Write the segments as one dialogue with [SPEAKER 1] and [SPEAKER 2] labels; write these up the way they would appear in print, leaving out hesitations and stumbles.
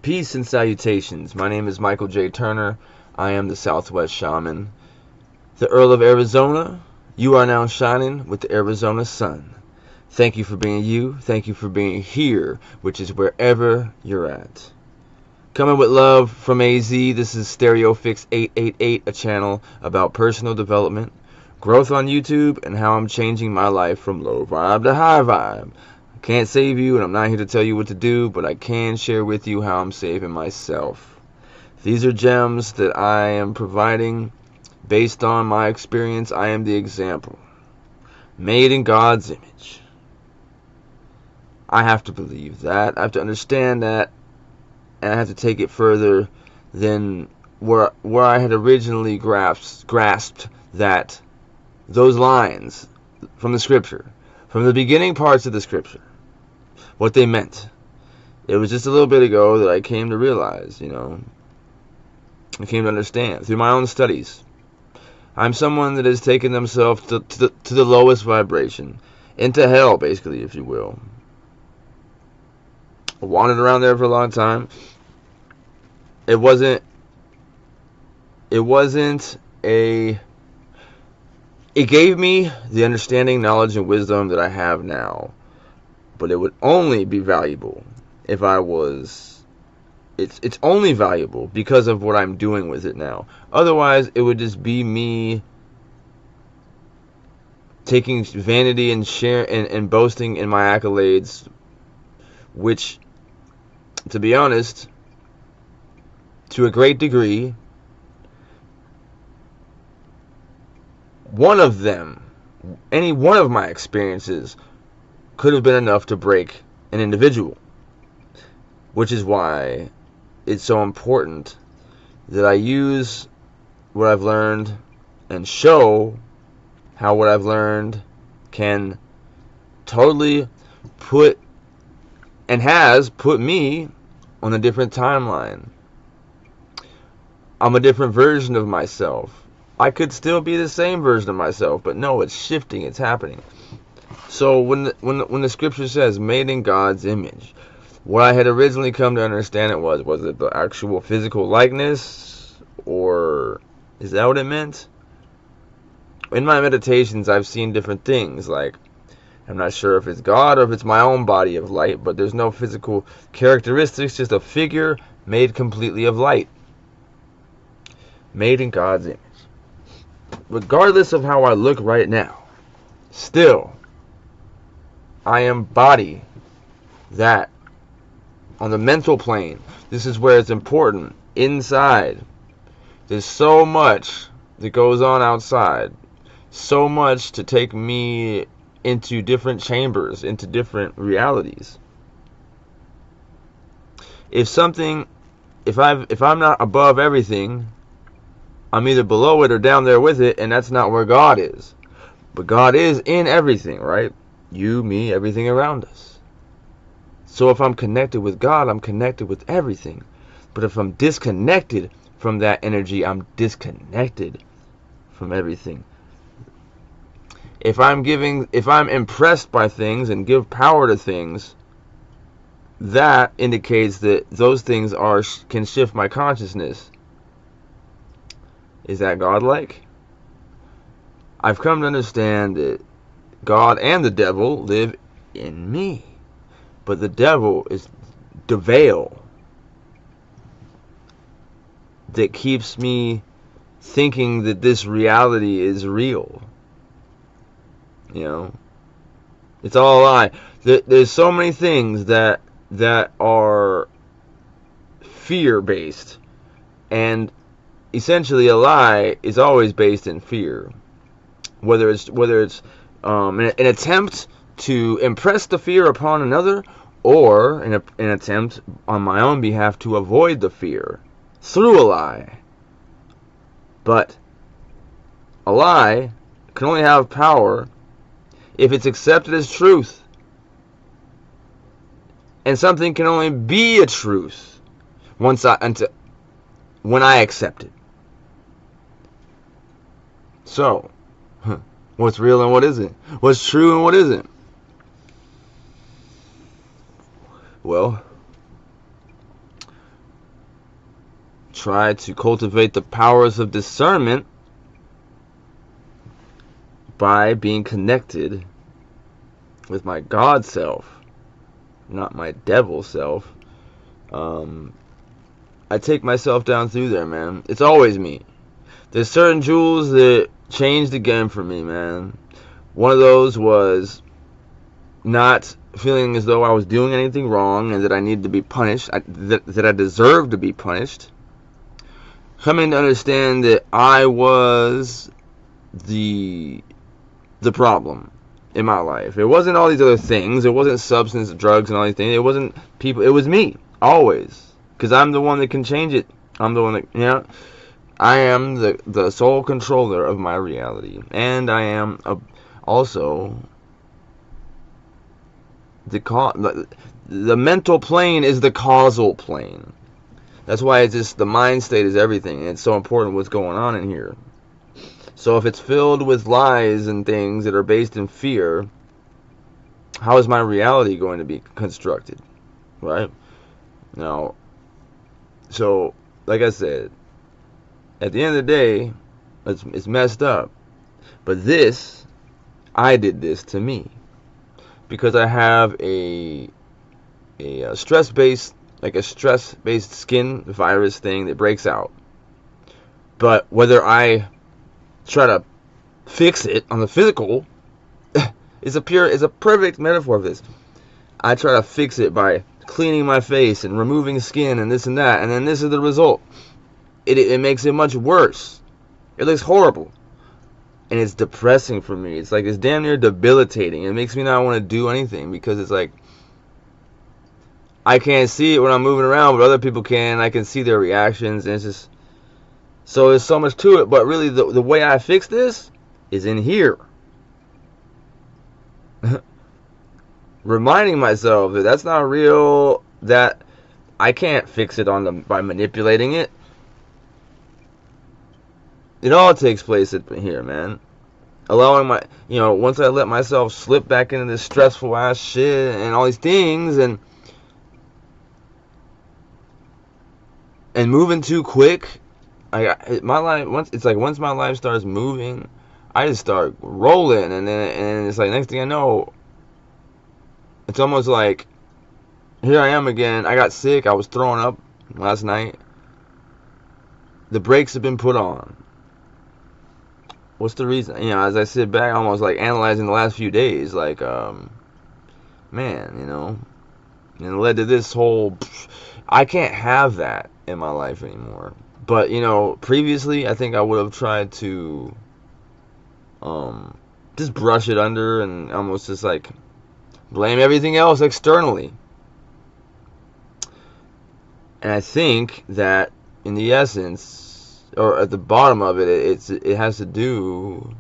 [SPEAKER 1] Peace and salutations. My name is Michael J. Turner. I am the Southwest Shaman. The Earl of Arizona. You are now shining with the Arizona sun. Thank you for being you. Thank you for being here, which is wherever you're at. Coming with love from AZ, this is StereoPHX 888, a channel about personal development, growth on YouTube, and how I'm changing my life from low vibe to high vibe. Can't save you, and I'm not here to tell you what to do, but I can share with you how I'm saving myself. These are gems that I am providing based on my experience. I am the example. Made in God's image. I have to believe that. I have to understand that, and I have to take it further than where I had originally grasped that those lines from the scripture, from the beginning parts of the scripture, what they meant. It was just a little bit ago that I came to realize, I came to understand through my own studies. I'm someone that has taken themselves to the lowest vibration, into hell, basically, if you will. I wandered around there for a long time. It wasn't it gave me the understanding, knowledge, and wisdom that I have now. But it would only be valuable if I was... It's only valuable because of what I'm doing with it now. Otherwise, it would just be me taking vanity and and boasting in my accolades, which, to be honest, to a great degree, one of them, any one of my experiences, could have been enough to break an individual. Which is why it's so important that I use what I've learned and show how what I've learned can totally put, and has put, me on a different timeline. I'm a different version of myself. I could still be the same version of myself, but no, it's shifting, it's happening. So when the scripture says made in God's image, what I had originally come to understand it was it the actual physical likeness, or is that what it meant? In my meditations, I've seen different things, like, I'm not sure if it's God or if it's my own body of light, but there's no physical characteristics, just a figure made completely of light. Made in God's image. Regardless of how I look right now, still, I embody that on the mental plane. This is where it's important. Inside, there's so much that goes on outside. So much to take me into different chambers, into different realities. If I'm not above everything, I'm either below it or down there with it, and that's not where God is. But God is in everything, right? You, me, everything around us. So if I'm connected with God, I'm connected with everything. But if I'm disconnected from that energy, I'm disconnected from everything. If I'm impressed by things and give power to things, that indicates that those things can shift my consciousness. Is that godlike? I've come to understand that God and the devil live in me. But the devil is the veil that keeps me thinking that this reality is real. It's all a lie. There's so many things that are fear-based, and essentially a lie is always based in fear. Whether it's an attempt to impress the fear upon another, or an attempt on my own behalf to avoid the fear through a lie. But a lie can only have power if it's accepted as truth. And something can only be a truth when I accept it. So, what's real and what isn't? What's true and what isn't? Well, try to cultivate the powers of discernment by being connected with my God self, not my devil self. I take myself down through there, man. It's always me. There's certain jewels that changed the game for me, man. One of those was not feeling as though I was doing anything wrong and that I needed to be punished, that I deserved to be punished. Coming to understand that I was the problem in my life. It wasn't all these other things. It wasn't substance, drugs, and all these things. It wasn't people. It was me, always. Because I'm the one that can change it. I'm the one that, you know, I am the sole controller of my reality. And I am also the mental plane is the causal plane. That's why it's just the mind state is everything. And it's so important what's going on in here. So if it's filled with lies and things that are based in fear, how is my reality going to be constructed? Right? Now, so, like I said, at the end of the day, it's messed up. But I did this to me. Because I have a stress-based skin virus thing that breaks out. But whether I try to fix it on the physical, it's a perfect metaphor of this. I try to fix it by cleaning my face and removing skin and this and that, and then this is the result. It makes it much worse. It looks horrible. And it's depressing for me. It's like, it's damn near debilitating. It makes me not want to do anything, because it's like, I can't see it when I'm moving around, but other people can. I can see their reactions, and it's just, so there's so much to it. But really, the way I fix this is in here. Reminding myself that that's not real, that I can't fix it by manipulating it. It all takes place here, man. Allowing once I let myself slip back into this stressful ass shit and all these things, and moving too quick, once my life starts moving, I just start rolling, and it's like, next thing I know, it's almost like, here I am again. I got sick. I was throwing up last night. The brakes have been put on. What's the reason? As I sit back, almost like analyzing the last few days, like, man, and it led to this whole, I can't have that in my life anymore. But, previously, I think I would have tried to, just brush it under and almost just like blame everything else externally. And I think that in the essence, or at the bottom of it, it has to do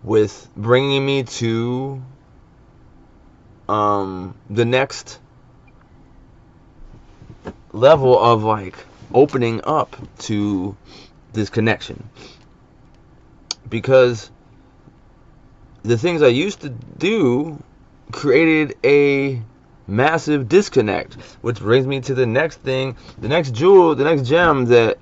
[SPEAKER 1] with bringing me to the next level of like opening up to this connection. Because the things I used to do created a massive disconnect, which brings me to the next thing, the next jewel, the next gem that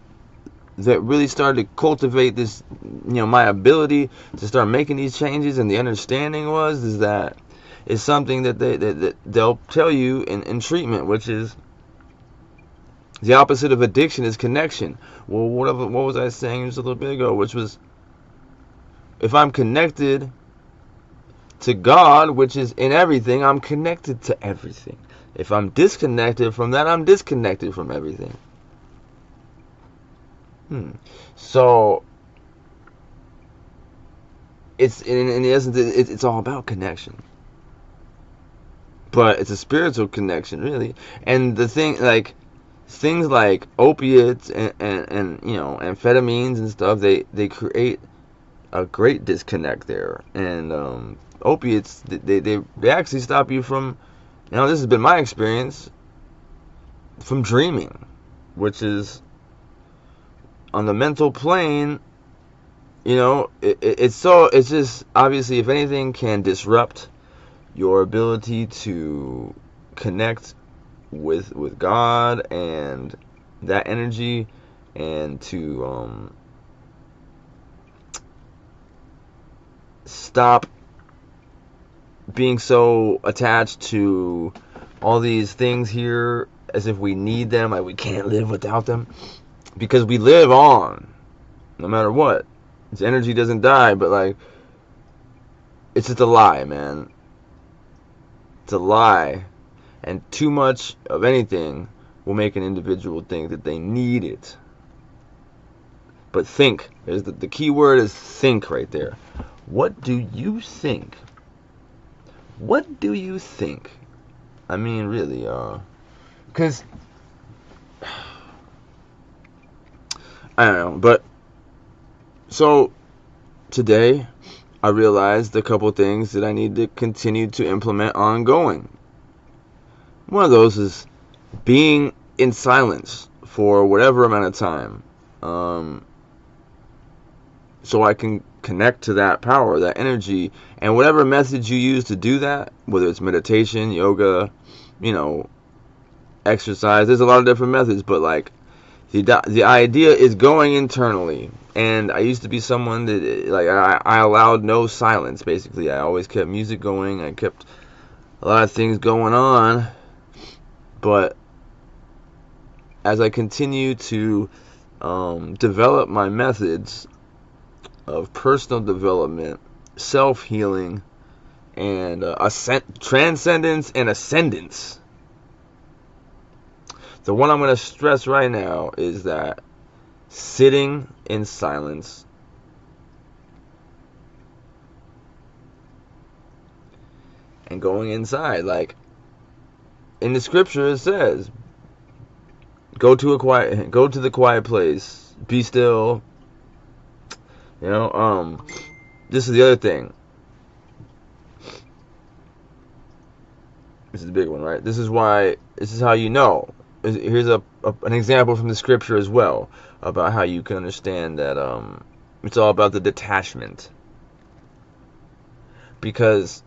[SPEAKER 1] really started to cultivate this, my ability to start making these changes. And the understanding is that it's something that they'll tell you in treatment, which is the opposite of addiction is connection. Well, what was I saying just a little bit ago, which was, if I'm connected to God, which is in everything, I'm connected to everything. If I'm disconnected from that, I'm disconnected from everything. So it's in the essence, it's all about connection. But it's a spiritual connection, really. And the thing, like, things like opiates and amphetamines and stuff, they create a great disconnect there. And opiates, they actually stop you from, this has been my experience, from dreaming, which is on the mental plane. It's just, obviously, if anything can disrupt your ability to connect with God and that energy, and to stop being so attached to all these things here as if we need them, like we can't live without them, because we live on no matter what. This energy doesn't die, but like, it's just a lie, man. It's a lie, and too much of anything will make an individual think that they need it. But think. There's the key word is think right there. What do you think? What do you think? I mean, really, because I don't know, but so today I realized a couple things that I need to continue to implement ongoing. One of those is being in silence for whatever amount of time, so I can connect to that power, that energy, and whatever method you use to do that, whether it's meditation, yoga, exercise. There's a lot of different methods, but like the idea is going internally. And I used to be someone that, like, I allowed no silence, basically. I always kept music going. I kept a lot of things going on. But as I continue to develop my methods of personal development, self-healing, and transcendence and ascendance, the one I'm going to stress right now is that sitting in silence and going inside. Like in the scripture it says, go to the quiet place, be still. This is the other thing. This is the big one, right? This is how you know. Here's an example from the scripture as well about how you can understand that it's all about the detachment. Because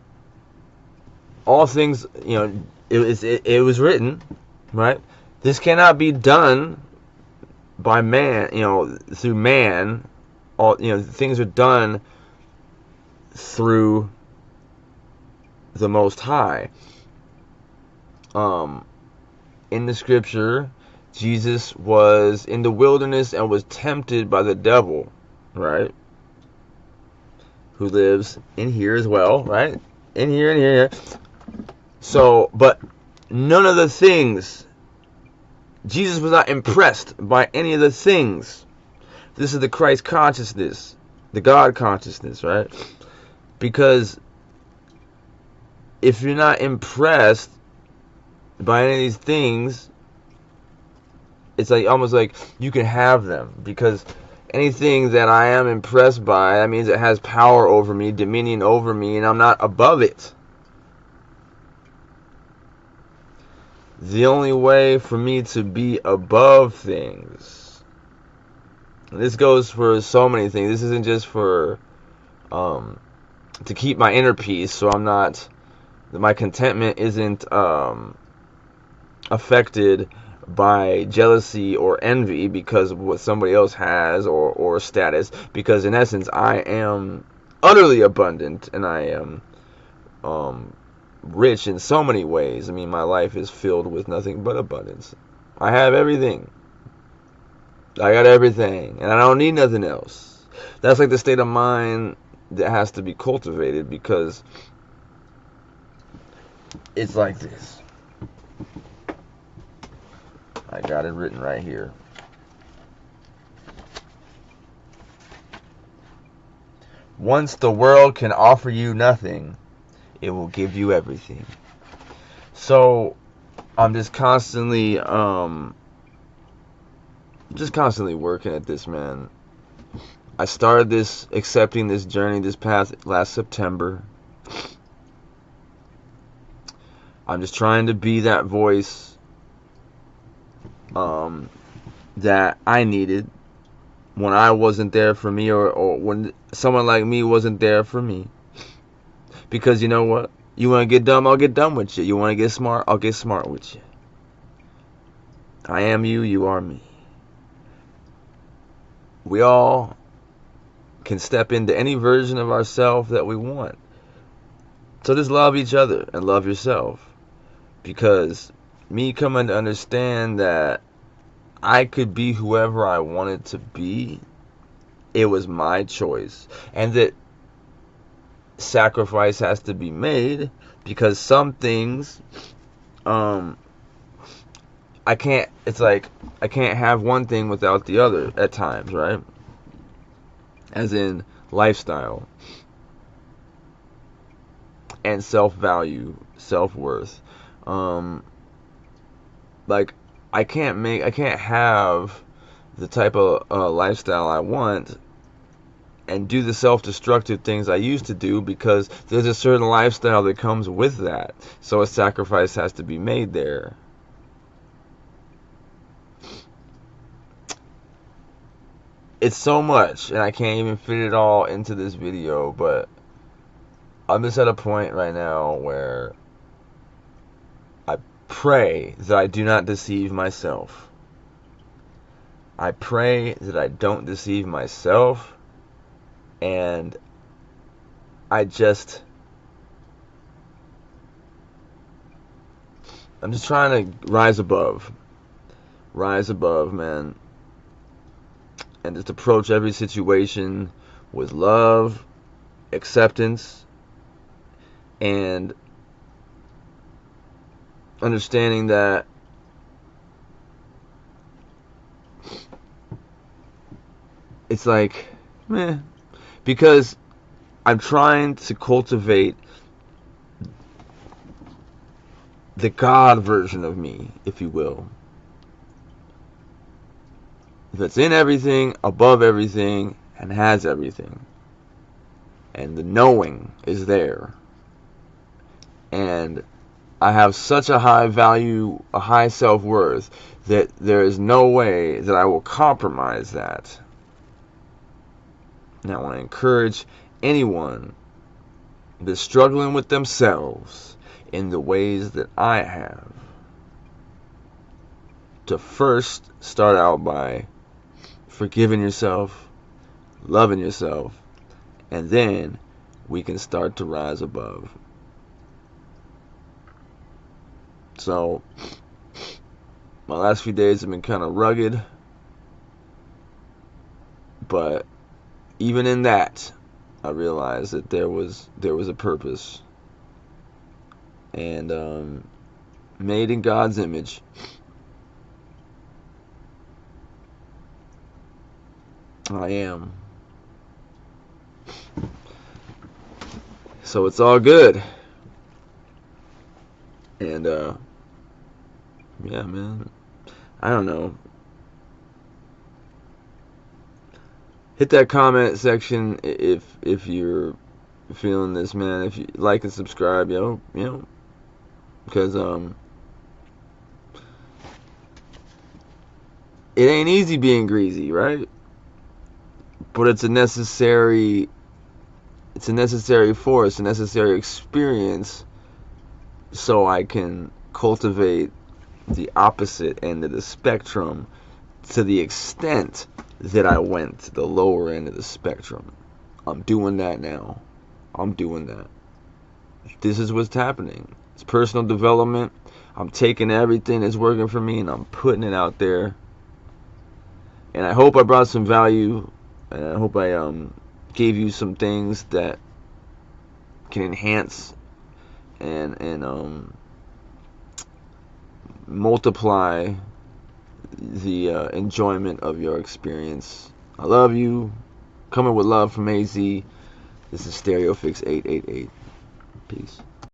[SPEAKER 1] all things, it was written, right? This cannot be done by man, through man. All things are done through the Most High. In the scripture, Jesus was in the wilderness and was tempted by the devil, right? Who lives in here as well, right? In here and here. So, but none of the things, Jesus was not impressed by any of the things. This is the Christ consciousness, the God consciousness, right? Because if you're not impressed by any of these things, it's like almost like you can have them, because anything that I am impressed by, that means it has power over me, dominion over me, and I'm not above it. The only way for me to be above things, and this goes for so many things, this isn't just for to keep my inner peace, so I'm not, my contentment isn't affected by jealousy or envy because of what somebody else has or status, because in essence I am utterly abundant and I am rich in so many ways. I mean, my life is filled with nothing but abundance. I have everything. I got everything and I don't need nothing else. That's like the state of mind that has to be cultivated, because it's like this. I got it written right here. Once the world can offer you nothing, it will give you everything. So I'm just constantly working at this, man. I started accepting this journey last September. I'm just trying to be that voice that I needed when I wasn't there for me, or when someone like me wasn't there for me. Because you know what? You want to get dumb, I'll get dumb with you. You want to get smart, I'll get smart with you. I am you, you are me. We all can step into any version of ourselves that we want. So just love each other and love yourself. Because me coming to understand that I could be whoever I wanted to be, it was my choice. And that sacrifice has to be made, because some things I can't, it's like I can't have one thing without the other at times, right? As in lifestyle and self-value, self-worth. Like I can't have the type of lifestyle I want and do the self-destructive things I used to do, because there's a certain lifestyle that comes with that. So a sacrifice has to be made there. It's so much, and I can't even fit it all into this video, but I'm just at a point right now where I pray that I do not deceive myself. I pray that I don't deceive myself, and I'm just trying to rise above, man, and just approach every situation with love, acceptance, and understanding that it's like, meh, because I'm trying to cultivate the God version of me, if you will, that's in everything, above everything, and has everything. And the knowing is there. And I have such a high value, a high self-worth, that there is no way that I will compromise that. And I want to encourage anyone that's struggling with themselves in the ways that I have to first start out by forgiving yourself, loving yourself, and then we can start to rise above. So my last few days have been kind of rugged, but even in that, I realized that there was a purpose, and made in God's image. I am. So it's all good. And yeah, man, I don't know. Hit that comment section if you're feeling this, man. If you like and subscribe, because it ain't easy being greasy, right? But it's a necessary force, a necessary experience, so I can cultivate the opposite end of the spectrum to the extent that I went to the lower end of the spectrum. I'm doing that now. I'm doing that. This is what's happening. It's personal development. I'm taking everything that's working for me and I'm putting it out there. And I hope I brought some value, and I hope I gave you some things that can enhance and multiply the enjoyment of your experience. I love you. Coming with love from AZ. This is StereoPHX 888. Peace.